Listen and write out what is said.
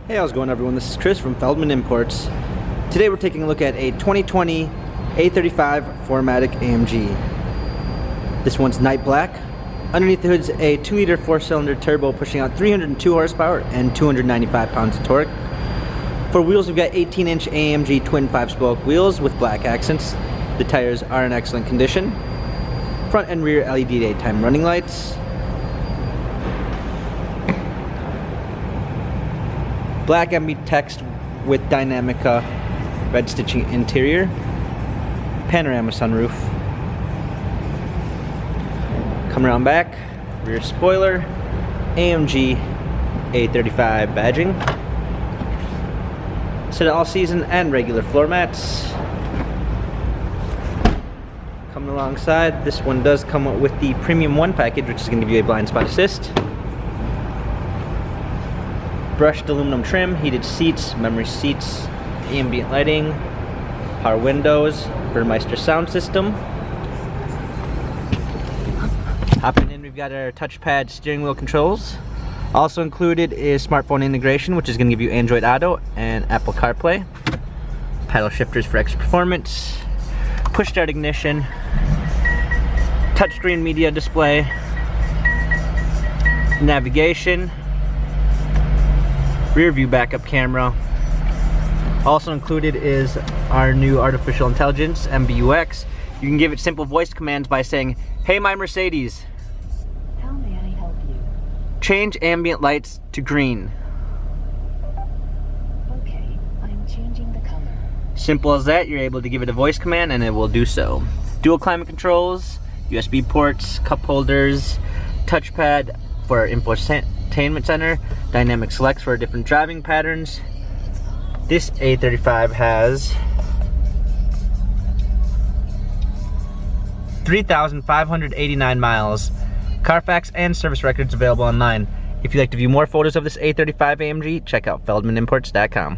Hey, how's it going, everyone? This is Chris from Feldmann Imports. Today we're taking a look at a 2020 A35 4MATIC AMG. This one's night black. Underneath the hood is a 2-liter 4-cylinder turbo pushing out 302 horsepower and 295 pounds of torque. For wheels, we've got 18-inch AMG twin 5-spoke wheels with black accents. The tires are in excellent condition. Front and rear LED daytime running lights. Black MB text with dynamic red stitching interior. Panorama sunroof. Come around back. Rear spoiler. AMG A35 badging. Set of all season and regular floor mats. Coming alongside, this one does come with the Premium 1 package, which is going to give you a blind spot assist. Brushed aluminum trim, heated seats, memory seats, ambient lighting, power windows, Burmeister sound system. Hopping in, we've got our touchpad steering wheel controls. Also included is smartphone integration, which is going to give you Android Auto and Apple CarPlay. Paddle shifters for extra performance. Push start ignition. Touchscreen media display. Navigation. Rear view backup camera. Also included is our new artificial intelligence, MBUX. You can give it simple voice commands by saying, "Hey, my Mercedes. How may I help you? Change ambient lights to green." Okay, I'm changing the color. Simple as that. You're able to give it a voice command and it will do so. Dual climate controls, USB ports, cup holders, touchpad for our infotainment center, dynamic selects for different driving patterns. This A35 has 3,589 miles. Carfax and service records available online. If you'd like to view more photos of this A35 AMG, check out feldmanimports.com.